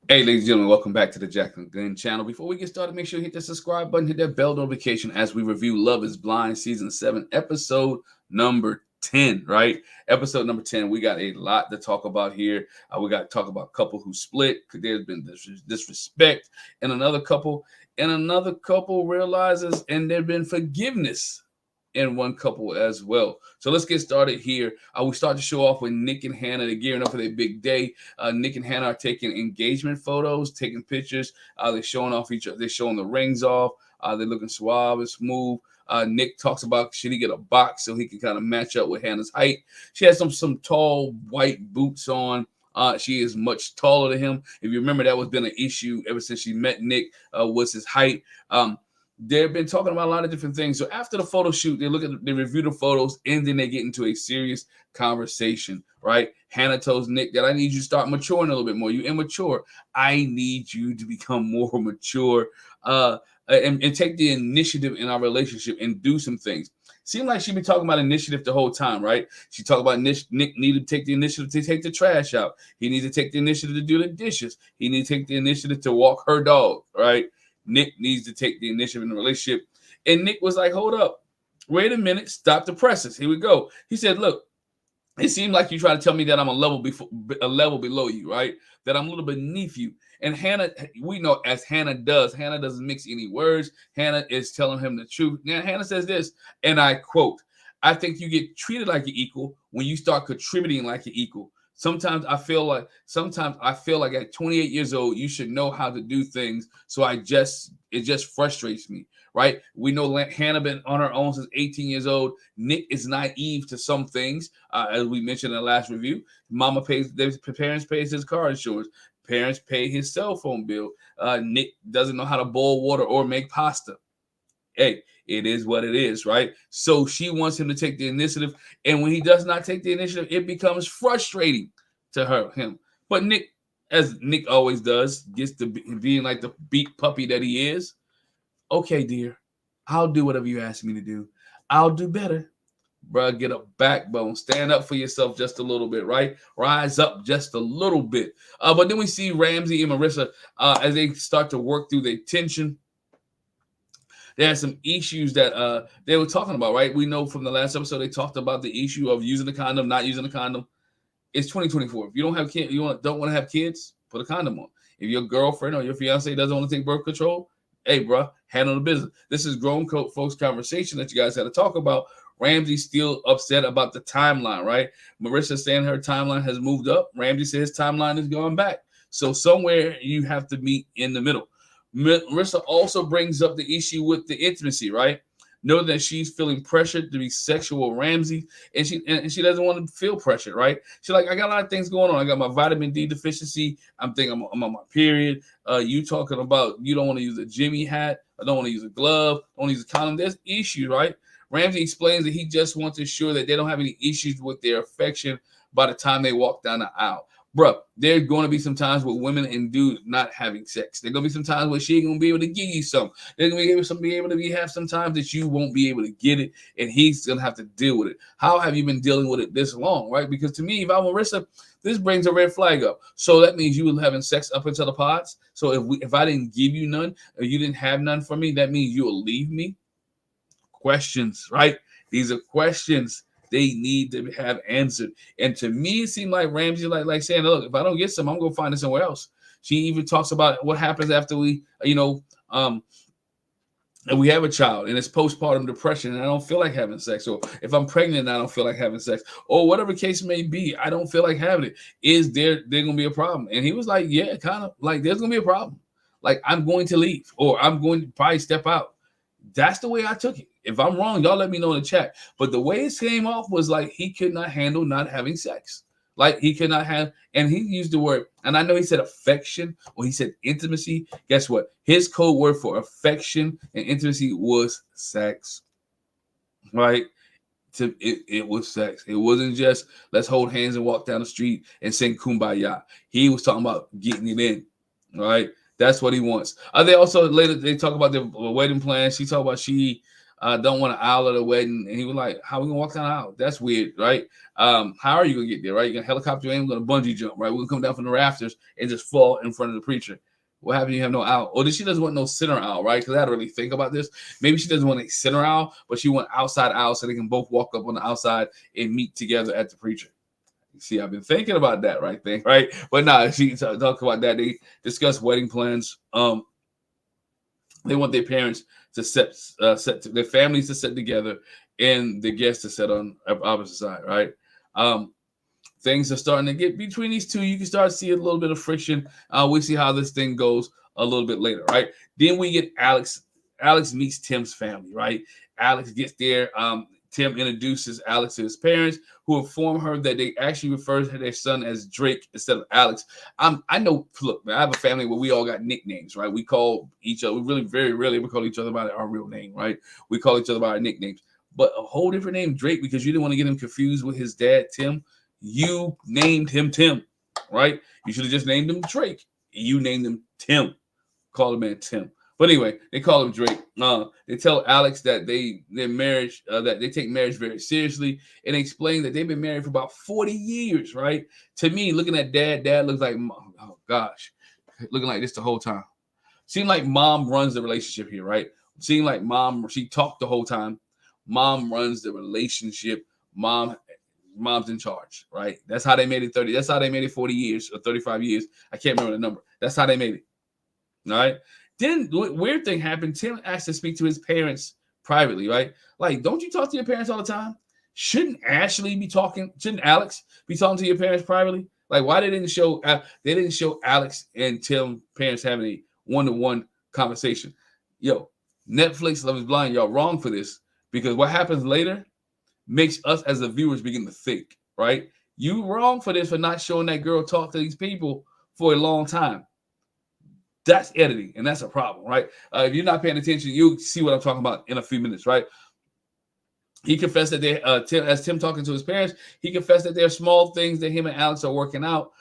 Hey, ladies and gentlemen, welcome back to the Jack and Glenn channel. Before we get started, make sure you hit the subscribe button, hit that bell notification as we review Love is Blind Season 7, Episode number 10, right? Episode number 10. We got a lot to talk about here. We got to talk about a couple who split. There's been disrespect, and another couple realizes, and there's been forgiveness in one couple as well. So let's get started here. We start to show off with Nick and Hannah. They're gearing up for their big day. Nick and Hannah are taking engagement photos, taking pictures. They're showing off each other. They're showing the rings off. They're looking suave and smooth. Nick talks about should he get a box so he can kind of match up with Hannah's height. She has some tall white boots on. She is much taller than him. If you remember, that was been an issue ever since she met Nick. Was his height. They've been talking about a lot of different things. So after the photo shoot, they review the photos, and then they get into a serious conversation, right? Hannah tells Nick that I need you to start maturing a little bit more. You immature. I need you to become more mature and take the initiative in our relationship and do some things. Seemed like she been talking about initiative the whole time, right? She talked about Nick needed to take the initiative to take the trash out. He needs to take the initiative to do the dishes. He needs to take the initiative to walk her dog, right? Nick needs to take the initiative in the relationship. And Nick was like, hold up. Wait a minute. Stop the presses. Here we go. He said, look, it seemed like you try to tell me that I'm a level below you, right? That I'm a little beneath you. And Hannah, we know as Hannah doesn't mix any words. Hannah is telling him the truth. Now, Hannah says this, and I quote, I think you get treated like an equal when you start contributing like an equal. Sometimes I feel like at 28 years old, you should know how to do things. So it just frustrates me, right? We know Hannah been on her own since 18 years old. Nick is naive to some things, as we mentioned in the last review. Parents pays his car insurance. Parents pay his cell phone bill. Nick doesn't know how to boil water or make pasta. Hey, it is what it is, right? So she wants him to take the initiative, and when he does not take the initiative, it becomes frustrating to him. But Nick, as Nick always does, gets to being like the beat puppy that he is. Okay, dear, I'll do whatever you ask me to do. I'll do better. Bruh, get a backbone. Stand up for yourself just a little bit, right? Rise up just a little bit. But then we see Ramsey and Marissa as they start to work through their tension. There are some issues that they were talking about, right? We know from the last episode they talked about the issue of using the condom, not using the condom. It's 2024. If you don't have kids, don't want to have kids, put a condom on. If your girlfriend or your fiance doesn't want to take birth control, hey, bro, handle the business. This is grown folks conversation that you guys had to talk about. Ramsey's still upset about the timeline, right? Marissa saying her timeline has moved up. Ramsey says his timeline is going back. So somewhere you have to meet in the middle. Marissa also brings up the issue with the intimacy, right? Know that she's feeling pressured to be sexual with Ramsey, and she doesn't want to feel pressured, right? She's like, I got a lot of things going on. I got my vitamin D deficiency. I'm thinking I'm on my period. You talking about you don't want to use a Jimmy hat. I don't want to use a glove. I don't want to use a condom. There's issues, right? Ramsey explains that he just wants to ensure that they don't have any issues with their affection by the time they walk down the aisle. Bro, there's going to be some times with women and dudes not having sex. There's going to be some times where she ain't going to be able to give you some. There's going to be able to have some times that you won't be able to get it, and he's going to have to deal with it. How have you been dealing with it this long, right? Because to me, if I'm Marissa, this brings a red flag up. So that means you were having sex up until the pods. So if I didn't give you none, or you didn't have none for me, that means you will leave me. Questions, right? These are questions they need to have answered. And to me, it seemed like Ramsey like saying, look, if I don't get some, I'm gonna find it somewhere else. She even talks about what happens after we, and we have a child and it's postpartum depression and I don't feel like having sex. Or if I'm pregnant and I don't feel like having sex, or whatever case may be, I don't feel like having it. Is there gonna be a problem? And he was like, yeah, kind of like there's gonna be a problem. Like I'm going to leave or I'm going to probably step out. That's the way I took it. If I'm wrong, y'all let me know in the chat. But the way it came off was like he could not handle not having sex. Like he could not have, and he used the word, and I know he said affection or he said intimacy. Guess what? His code word for affection and intimacy was sex. Right? It was sex. It wasn't just let's hold hands and walk down the street and sing kumbaya. He was talking about getting it in. All right. That's what he wants. They also later they talk about their wedding plans. She talked about she don't want an aisle at a wedding. And he was like, how are we gonna walk down the aisle? That's weird, right? How are you gonna get there, right? You're gonna helicopter in, we're gonna bungee jump, right? We're gonna come down from the rafters and just fall in front of the preacher. What happens? You have no aisle. Or she doesn't want no center aisle, right? Because I had to really think about this. Maybe she doesn't want a center aisle, but she want outside aisle so they can both walk up on the outside and meet together at the preacher. See, I've been thinking about that right there, right? But nah, she talk about that. They discuss wedding plans. They want their parents to set their families to sit together and the guests to sit on opposite side, right? Things are starting to get between these two. You can start to see a little bit of friction. We see how this thing goes a little bit later, right? Then we get Alex. Alex meets Tim's family, right? Alex gets there. Tim introduces Alex to his parents, who inform her that they actually refer to their son as Drake instead of Alex. I know, look, man, I have a family where we all got nicknames, right? We call each other, we really very rarely we call each other by our real name, right? We call each other by our nicknames. But a whole different name, Drake, because you didn't want to get him confused with his dad, Tim. You named him Tim, right? You should have just named him Drake. You named him Tim. Call the man Tim. But anyway, they call him Drake. They tell Alex that their marriage, that they take marriage very seriously, and they explain that they've been married for about 40 years, right? To me, looking at dad looks like, oh gosh, looking like this the whole time. Seemed like mom runs the relationship here, right? Seemed like mom, she talked the whole time. Mom runs the relationship. Mom's in charge, right? That's how they made it 30. That's how they made it 40 years or 35 years. I can't remember the number. That's how they made it. All right. Then weird thing happened. Tim asked to speak to his parents privately, right? Like, don't you talk to your parents all the time? Shouldn't Ashley be talking? Shouldn't Alex be talking to your parents privately? Like, why they didn't show Alex and Tim parents having a one-to-one conversation? Yo, Netflix, Love Is Blind, y'all wrong for this, because what happens later makes us as the viewers begin to think, right? You wrong for this, for not showing that girl talk to these people for a long time. That's editing, and that's a problem, right? If you're not paying attention, you'll see what I'm talking about in a few minutes, right? He confessed that Tim talking to his parents, he confessed that there are small things that him and Alex are working out.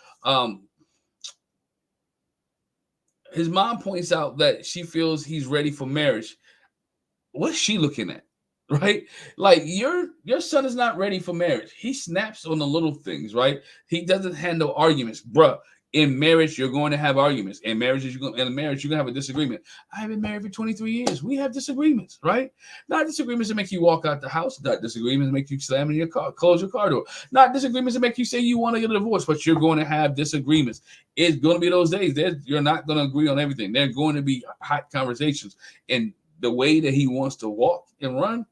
His mom points out that she feels he's ready for marriage. What's she looking at? Right? Like, your son is not ready for marriage. He snaps on the little things, right? He doesn't handle arguments. Bruh, in marriage, you're going to have arguments. In marriage, you're going to have a disagreement. I've been married for 23 years. We have disagreements, right? Not disagreements that make you walk out the house. Not disagreements that make you slam in your car, close your car door. Not disagreements that make you say you want to get a divorce, but you're going to have disagreements. It's going to be those days. You're not going to agree on everything. There are going to be hot conversations. And the way that he wants to walk and run,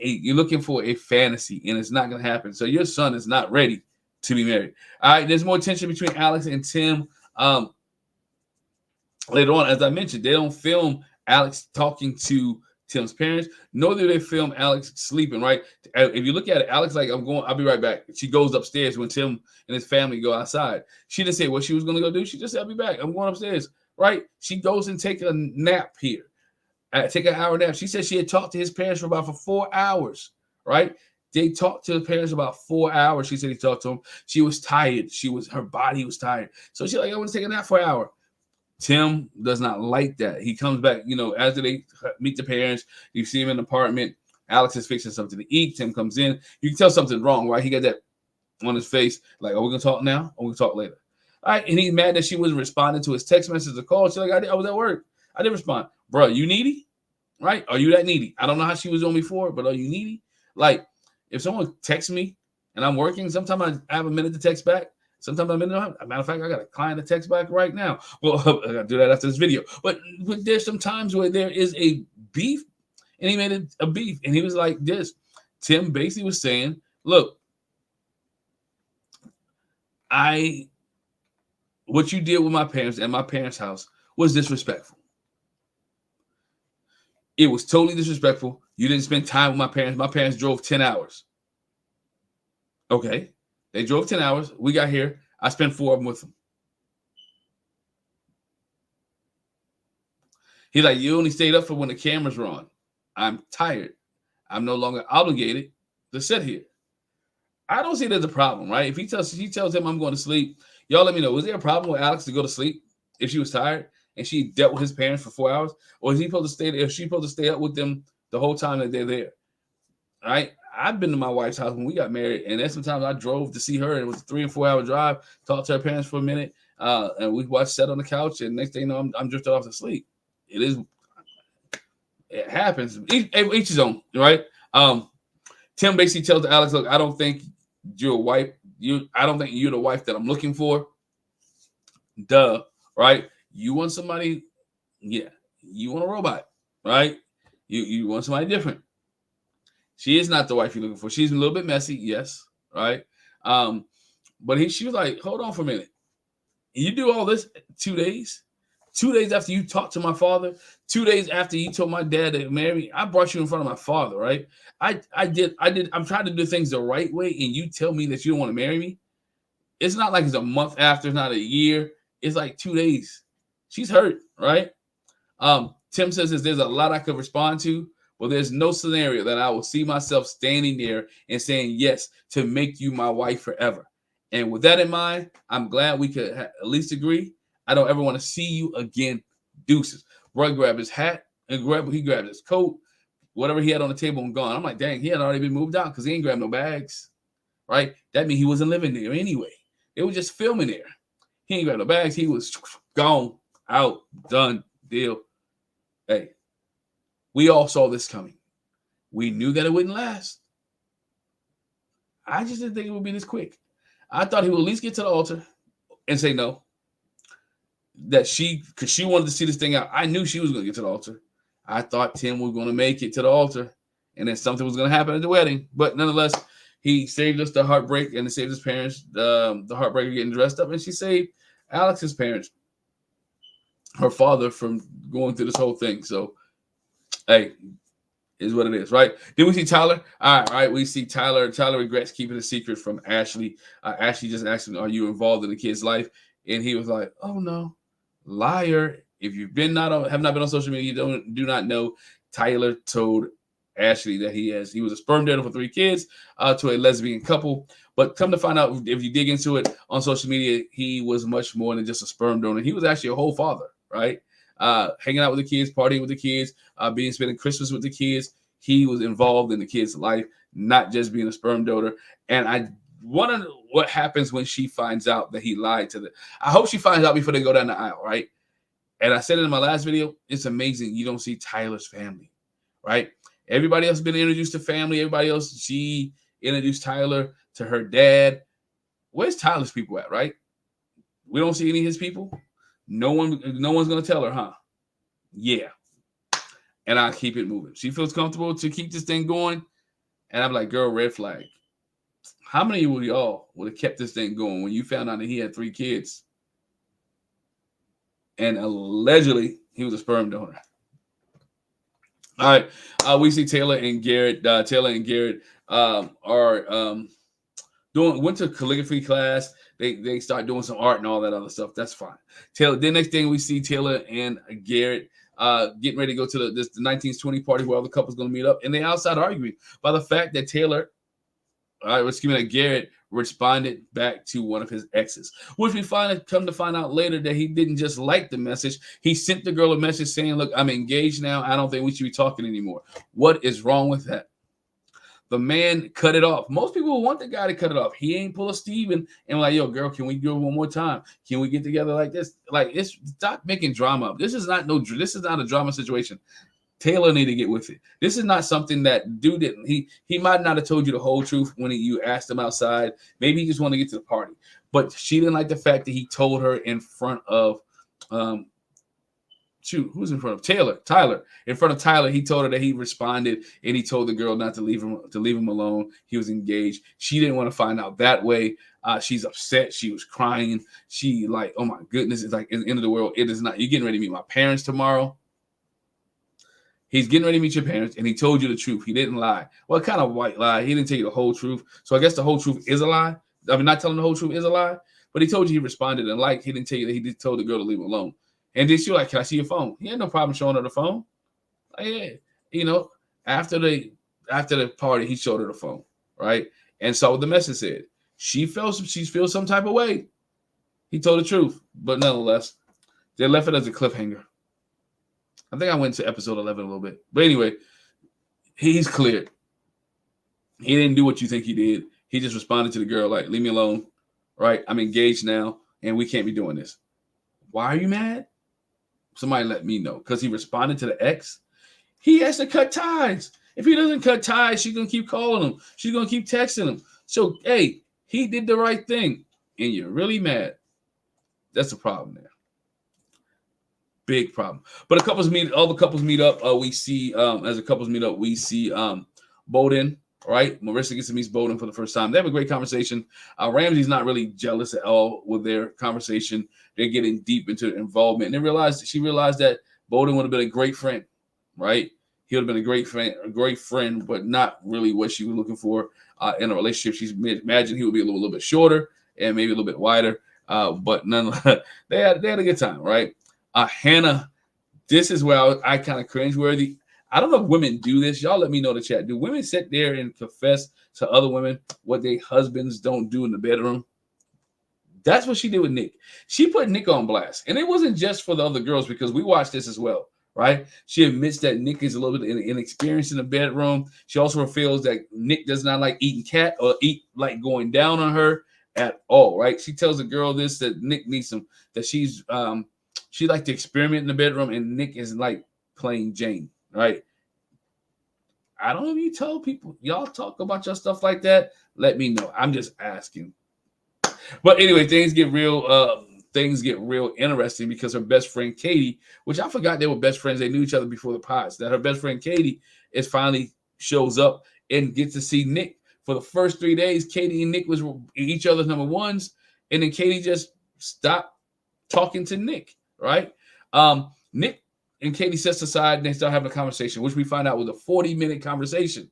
you're looking for a fantasy, and it's not going to happen. So your son is not ready to be married. All right, there's more tension between Alex and Tim. Later on, as I mentioned, they don't film Alex talking to Tim's parents, nor do they film Alex sleeping, right? If you look at it, Alex, like, I'll be right back. She goes upstairs when Tim and his family go outside. She didn't say what she was going to go do. She just said, I'll be back. I'm going upstairs, right? She goes and take a nap here. Take an hour nap. She said she had talked to his parents for 4 hours, right? They talked to the parents about 4 hours. She said he talked to them. She was tired. Her body was tired. So she's like, I want to take a nap for an hour. Tim does not like that. He comes back, after they meet the parents, you see him in the apartment. Alex is fixing something to eat. Tim comes in. You can tell something wrong, right? He got that on his face. Like, are we going to talk now? Or we going to talk later? All right. And he's mad that she wasn't responding to his text messages or calls. She's like, I was at work. I didn't respond. Bro, you needy? Right? Are you that needy? I don't know how she was on before, but are you needy? Like, if someone texts me and I'm working, sometimes I have a minute to text back. Sometimes I'm in the matter of fact, I got a client to text back right now. Well, I got to do that after this video. But there's some times where there is a beef, and he made it a beef. And he was like this. Tim basically was saying, look, what you did with my parents and my parents' house was disrespectful. It was totally disrespectful. You didn't spend time with my parents. My parents drove 10 hours. Okay. They drove 10 hours. We got here. I spent 4 of them with them. He's like, you only stayed up for when the cameras were on. I'm tired. I'm no longer obligated to sit here. I don't see there's a problem, right? If she tells him I'm going to sleep, y'all let me know. Was there a problem with Alex to go to sleep if she was tired and she dealt with his parents for 4 hours? Or is he supposed to stay there? Is she supposed to stay up with them the whole time that they're there. All right. I've been to my wife's house when we got married, and then sometimes I drove to see her, and it was a 3 and 4 hour drive, talked to her parents for a minute, and we watched, sat on the couch, and next thing you know, I'm drifted off to sleep. It happens. Each his own, right? Tim basically tells Alex, look, I don't think you're a wife. I don't think you're the wife that I'm looking for. Duh, right? You want somebody, yeah. You want a robot, right? You want somebody different. She is not the wife you're looking for. She's a little bit messy, yes, right? But she was like, hold on for a minute. You do all this 2 days? 2 days after you talked to my father, 2 days after you told my dad to marry me, I brought you in front of my father, right? I'm trying to do things the right way, and you tell me that you don't want to marry me. It's not like it's a month after, it's not a year. It's like 2 days. She's hurt, right? Tim says there's a lot I could respond to, but there's no scenario that I will see myself standing there and saying yes to make you my wife forever. And with that in mind, I'm glad we could at least agree. I don't ever want to see you again. Deuces. Roy grabbed his hat and he grabbed his coat, whatever he had on the table, and gone. I'm like, dang, he had already been moved out because he ain't grabbed no bags, right? That means he wasn't living there anyway. They were just filming there. He ain't grabbed no bags. He was gone, out, done, deal. Hey, we all saw this coming. We knew that it wouldn't last. I just didn't think it would be this quick. I thought he would at least get to the altar and say no. Because she wanted to see this thing out. I knew she was going to get to the altar. I thought Tim was going to make it to the altar, and then something was going to happen at the wedding. But nonetheless, he saved us the heartbreak, and he saved his parents the heartbreak of getting dressed up, and she saved Alex's parents, her father, from going through this whole thing. So, hey, is what it is, right? Then we see Tyler. All right. We see Tyler. Tyler regrets keeping a secret from Ashley. Ashley just asked him, "Are you involved in the kid's life?" And he was like, "Oh no, liar! If you've have not been on social media, you do not know." Tyler told Ashley that he was a sperm donor for 3 kids to a lesbian couple. But come to find out, if you dig into it on social media, he was much more than just a sperm donor. He was actually a whole father, right? Hanging out with the kids, partying with the kids, spending Christmas with the kids. He was involved in the kid's life, not just being a sperm donor. And I wonder what happens when she finds out that he lied to them. I hope she finds out before they go down the aisle, right? And I said it in my last video, it's amazing you don't see Tyler's family, right? Everybody else has been introduced to family. Everybody else, she introduced Tyler to her dad. Where's Tyler's people at, right? We don't see any of his people. No one's going to tell her, huh? Yeah. And I keep it moving. She feels comfortable to keep this thing going. And I'm like, girl, red flag. How many of y'all would have kept this thing going when you found out that he had 3 kids? And allegedly, he was a sperm donor. All right. We see Taylor and Garrett. Taylor and Garrett went to calligraphy class. They start doing some art and all that other stuff. That's fine. Taylor. The next thing we see Taylor and Garrett getting ready to go to the 1920 party where all the couple's going to meet up, and they outside arguing by the fact that Garrett responded back to one of his exes, which we finally come to find out later that he didn't just like the message. He sent the girl a message saying, "Look, I'm engaged now. I don't think we should be talking anymore." What is wrong with that? The man cut it off. Most people want the guy to cut it off. He ain't pull a Steven and like, yo, girl, can we do it one more time? Can we get together like this? Like, stop making drama. This is not a drama situation. Taylor need to get with it. This is not something that dude didn't. He might not have told you the whole truth when you asked him outside. Maybe he just wanted to get to the party. But she didn't like the fact that he told her in front of who's in front of Tyler. In front of Tyler, he told her that he responded and he told the girl not to leave him alone. He was engaged. She didn't want to find out that way. She's upset. She was crying. She like, oh my goodness, it's like the end of the world. It is not. You're getting ready to meet my parents tomorrow. He's getting ready to meet your parents, and he told you the truth. He didn't lie. What kind of white lie? He didn't tell you the whole truth. So I guess the whole truth is a lie. I mean, not telling the whole truth is a lie, but he told you he responded and he didn't tell you that he did told the girl to leave him alone. And then she was like, "Can I see your phone?" He had no problem showing her the phone. Like, yeah, after the party, he showed her the phone, right? And so the message said she feels some type of way. He told the truth, but nonetheless, they left it as a cliffhanger. I think I went to episode 11 a little bit. But anyway, He's cleared. He didn't do what you think he did. He just responded to the girl like, leave me alone, right? I'm engaged now, and we can't be doing this. Why are you mad? Somebody let me know. Because he responded to the ex. He has to cut ties. If he doesn't cut ties, she's going to keep calling him. She's going to keep texting him. So, hey, he did the right thing, and you're really mad. That's a problem there. Big problem. But all the couples meet up. We see, as the couples meet up, we see Bowden, right? Marissa gets to meet Bowden for the first time. They have a great conversation. Ramsey's not really jealous at all with their conversation. They're getting deep into the involvement. And she realized that Bowden would have been a great friend, right? He would have been a great friend, but not really what she was looking for in a relationship. She imagined he would be a little bit shorter and maybe a little bit wider. But nonetheless, they had a good time, right? Hannah, this is where I kind of cringeworthy. I don't know if women do this. Y'all let me know in the chat. Do women sit there and confess to other women what their husbands don't do in the bedroom? That's what she did with Nick. She put Nick on blast. And it wasn't just for the other girls because we watched this as well, right? She admits that Nick is a little bit inexperienced in the bedroom. She also reveals that Nick does not like eating cat or like going down on her at all, right? She tells the girl this, that Nick needs some, that she likes to experiment in the bedroom, and Nick is like playing Jane, right? I don't know if you tell people, y'all talk about your stuff like that. Let me know. I'm just asking. But anyway, things get real interesting because her best friend Katie, which I forgot they were best friends. They knew each other before the pods. That her best friend Katie finally shows up and gets to see Nick. For the first 3 days, Katie and Nick was each other's number ones, and then Katie just stopped talking to Nick, right? Nick and Katie sets aside and they start having a conversation, which we find out was a 40-minute conversation.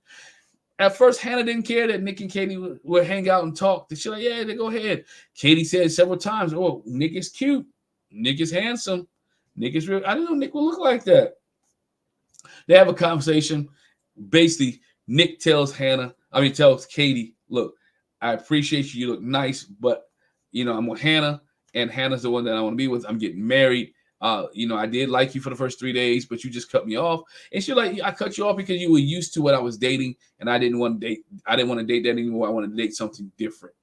At first, Hannah didn't care that Nick and Katie would hang out and talk. She's like, yeah, they go ahead. Katie said several times, oh, Nick is cute. Nick is handsome. Nick is real. I didn't know Nick would look like that. They have a conversation. Basically, Nick tells Katie, look, I appreciate you. You look nice, but, I'm with Hannah, and Hannah's the one that I want to be with. I'm getting married. I did like you for the first 3 days, but you just cut me off. And she's like, I cut you off because you were used to what I was dating, and I didn't want to date. I didn't want to date that anymore. I wanted to date something different.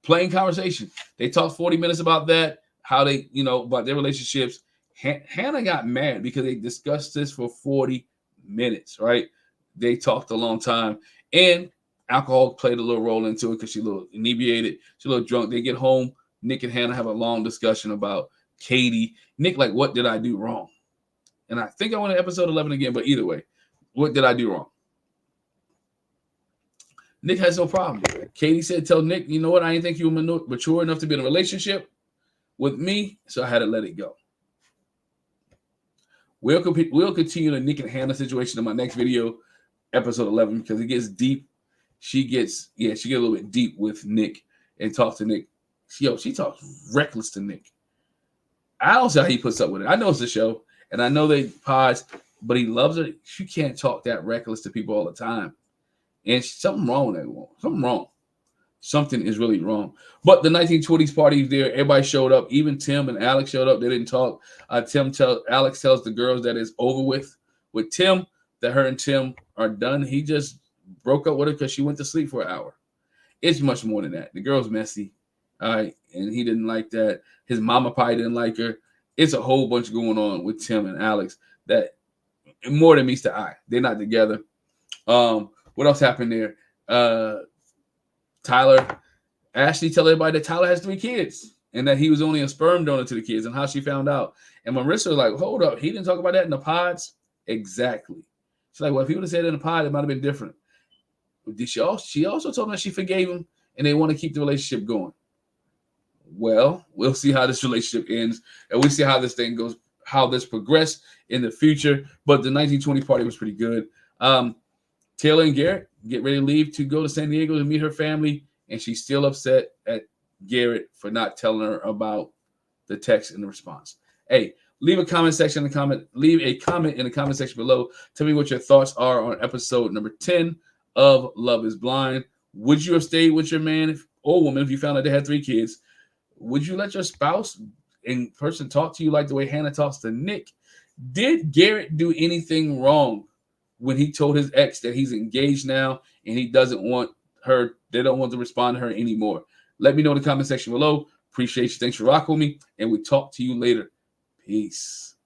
Plain conversation. They talked 40 minutes about that, how they, about their relationships. Hannah got mad because they discussed this for 40 minutes, right? They talked a long time, and alcohol played a little role into it because she's a little inebriated. She's a little drunk. They get home. Nick and Hannah have a long discussion about Katie. Nick, like, what did I do wrong? And I think I went to episode 11 again, but either way, what did I do wrong? Nick has no problem. Katie said, tell Nick, you know what? I didn't think you were mature enough to be in a relationship with me, so I had to let it go. We'll continue the Nick and Hannah situation in my next video, episode 11, because it gets deep. She gets a little bit deep with Nick and talks to Nick. She talks reckless to Nick. I don't see how he puts up with it. I know it's a show, and I know they pods, but he loves it. You can't talk that reckless to people all the time. And something wrong with that woman. Something wrong. Something is really wrong. But the 1920s party is there. Everybody showed up. Even Tim and Alex showed up. They didn't talk. Alex tells the girls that it's over with Tim, that her and Tim are done. He just broke up with her because she went to sleep for an hour. It's much more than that. The girl's messy. All right, and he didn't like that. His mama probably didn't like her. It's a whole bunch going on with Tim and Alex that more than meets the eye. They're not together. What else happened there? Ashley tell everybody that Tyler has 3 kids and that he was only a sperm donor to the kids and how she found out. And Marissa was like, hold up, he didn't talk about that in the pods? Exactly. She's like, well, if he would have said it in the pod, it might have been different. She also told me that she forgave him and they want to keep the relationship going. Well, we'll see how this relationship ends, and we'll see how this thing goes, how this progresses in the future. But the 1920 party was pretty good. Taylor and Garrett get ready to leave to go to San Diego to meet her family, and she's still upset at Garrett for not telling her about the text and the response. Hey, leave a comment in the comment section below. Tell me what your thoughts are on episode number 10 of Love is Blind. Would you have stayed with your man or woman if you found out they had 3 kids? Would you let your spouse in person talk to you like the way Hannah talks to Nick? Did Garrett do anything wrong when he told his ex that he's engaged now and he doesn't want her, they don't want to respond to her anymore. Let me know in the comment section below. Appreciate you. Thanks for rocking with me, and we talk to you later. Peace.